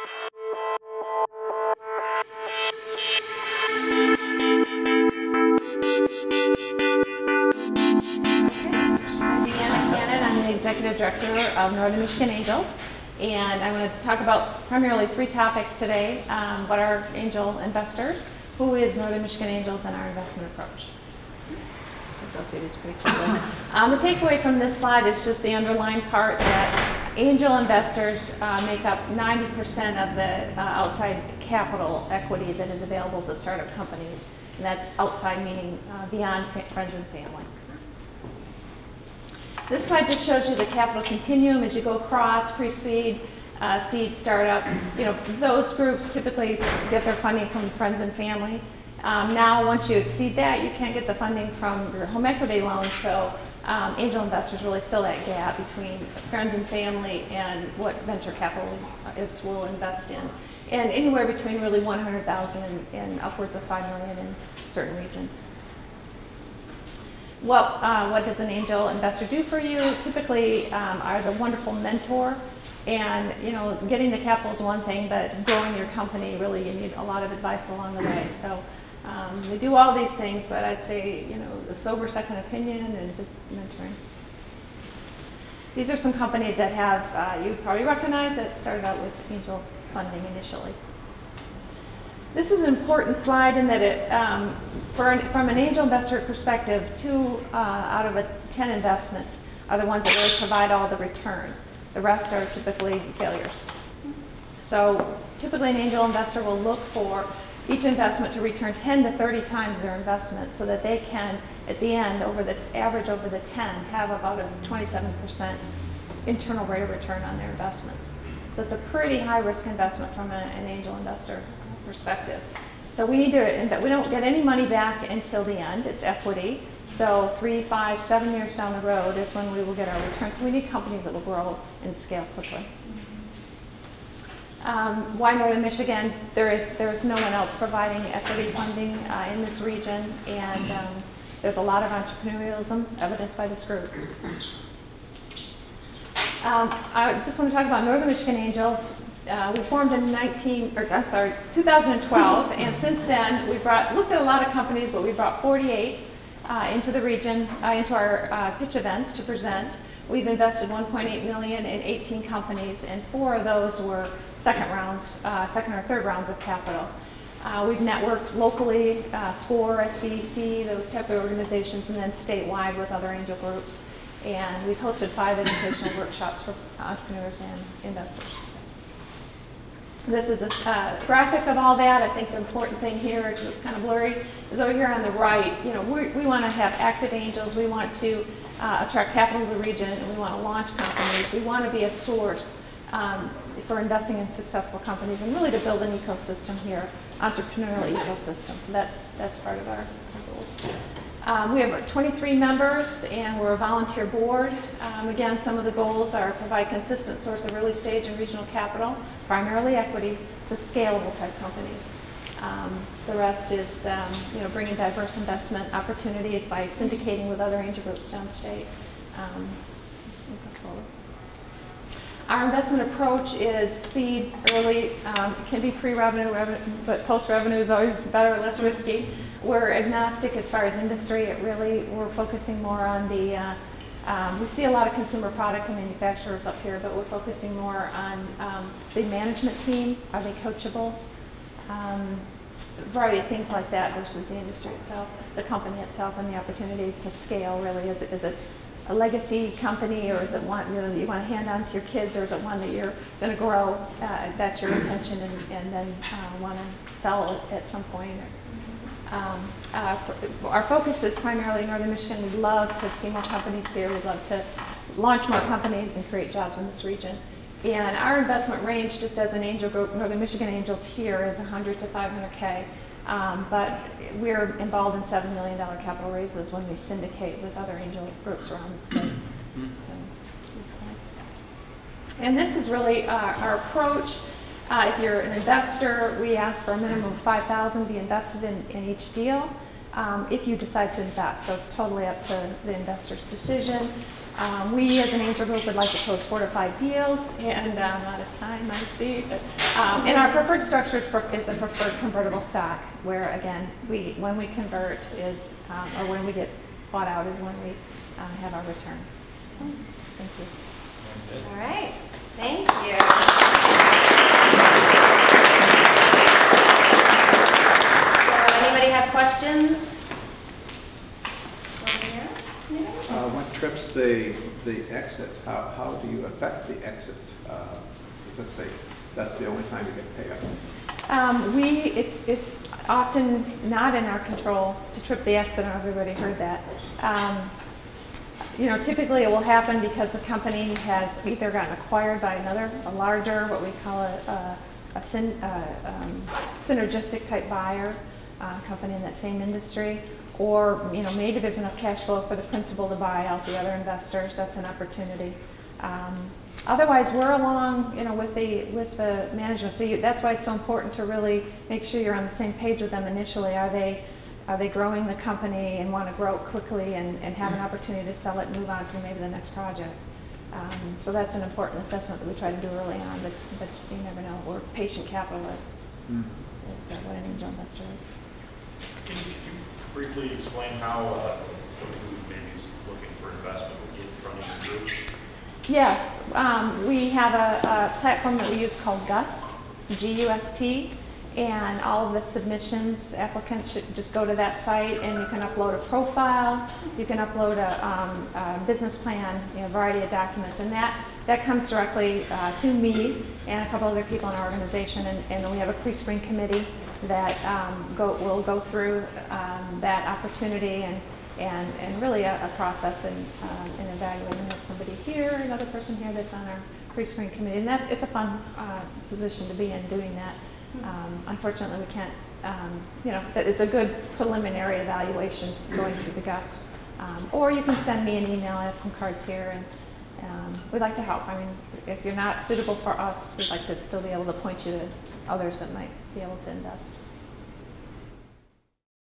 I'm the Executive Director of Northern Michigan Angels, and I'm going to talk about primarily three topics today. What are angel investors, who is Northern Michigan Angels, and our investment approach. Go through this pretty quickly. The takeaway from this slide is just the underlying part that angel investors make up 90% of the outside capital equity that is available to startup companies. And that's outside meaning beyond friends and family. This slide just shows you the capital continuum as you go across, pre-seed, seed, startup. You know, those groups typically get their funding from friends and family. Now, once you exceed that, you can't get the funding from your home equity loan, so angel investors really fill that gap between friends and family and what venture capitalists will invest in. And anywhere between really 100,000 and upwards of 5 million in certain regions. What does an angel investor do for you? Typically, as a wonderful mentor, and you know, getting the capital is one thing, but growing your company, really, you need a lot of advice along the way. So we do all these things, but I'd say, you know, a sober second opinion and just mentoring. These are some companies that have, you probably recognize, that started out with angel funding initially. This is an important slide in that it, from an angel investor perspective, 2 out of 10 investments are the ones that really provide all the return. The rest are typically failures. So typically an angel investor will look for each investment to return 10 to 30 times their investment so that they can, at the end, average over the 10, have about a 27% internal rate of return on their investments. So it's a pretty high risk investment from an angel investor perspective. So we need to, we don't get any money back until the end. It's equity. So 3, 5, 7 years down the road is when we will get our return. So we need companies that will grow and scale quickly. Why Northern Michigan? There is no one else providing equity funding in this region, and there's a lot of entrepreneurialism evidenced by this group. I just want to talk about Northern Michigan Angels. We formed in 2012, and since then we looked at a lot of companies, but we brought 48 into the region, into our pitch events to present. We've invested $1.8 million in 18 companies, and 4 of those were second or third rounds of capital. We've networked locally, SCORE, SBC, those type of organizations, and then statewide with other angel groups. And we've hosted 5 educational workshops for entrepreneurs and investors. This is a graphic of all that. I think the important thing here, it's kind of blurry, is over here on the right. You know, we want to have active angels. We want to attract capital to the region, and we want to launch companies. We want to be a source for investing in successful companies, and really to build an ecosystem here, entrepreneurial ecosystem. So that's part of our goals. We have 23 members, and we're a volunteer board. Again, some of the goals are provide consistent source of early stage and regional capital, primarily equity, to scalable type companies. The rest is you know, bringing diverse investment opportunities by syndicating with other angel groups downstate. Our investment approach is seed, early, it can be pre-revenue, but post-revenue is always better or less risky. We're agnostic as far as industry. We're focusing more on the, we see a lot of consumer product and manufacturers up here, but we're focusing more on the management team. Are they coachable? A variety of things like that versus the industry itself, the company itself, and the opportunity to scale really. Is it a legacy company, or is it one you want to hand on to your kids, or is it one that you're going to grow, that's your intention, and then want to sell it at some point? Our focus is primarily Northern Michigan. We'd love to see more companies here. We'd love to launch more companies and create jobs in this region. And our investment range, just as an angel group, Northern Michigan Angels here, is 100 to 500K. But we're involved in $7 million capital raises when we syndicate with other angel groups around the state. So, next slide. And this is really our approach. If you're an investor, we ask for a minimum of $5,000 be invested in each deal if you decide to invest. So it's totally up to the investor's decision. We, as an angel group, would like to close 4 to 5 deals, and I'm out of time, I see. And our preferred structure is a preferred convertible stock, where again, when we convert is, or when we get bought out is when we have our return. So, thank you. All right, thank you. So, anybody have questions? What trips the exit? How do you affect the exit? Let's say that's the only time you get payout. It's often not in our control to trip the exit. I don't know if everybody heard that. Typically it will happen because the company has either gotten acquired by a larger, what we call a synergistic type buyer, company in that same industry, or maybe there's enough cash flow for the principal to buy out the other investors. That's an opportunity. Otherwise, we're along, with the management. So that's why it's so important to really make sure you're on the same page with them initially. Are they growing the company and want to grow it quickly and have an opportunity to sell it and move on to maybe the next project? So that's an important assessment that we try to do early on, but you never know. We're patient capitalists, is what an angel investor is. Can you briefly explain how somebody who maybe is looking for investment would get in front of your group? Yes, we have a platform that we use called GUST, G-U-S-T, and all of the submissions, applicants should just go to that site and you can upload a profile, you can upload a business plan, a variety of documents, and that comes directly to me and a couple other people in our organization, and then we have a pre-screen committee that will go through that opportunity and really a process in evaluating. We have somebody here, another person here that's on our pre-screen committee, and it's a fun position to be in doing that. Unfortunately, we can't, it's a good preliminary evaluation going through the GUST. Or you can send me an email. I have some cards here, and we'd like to help. I mean, if you're not suitable for us, we'd like to still be able to point you to others that might be able to invest.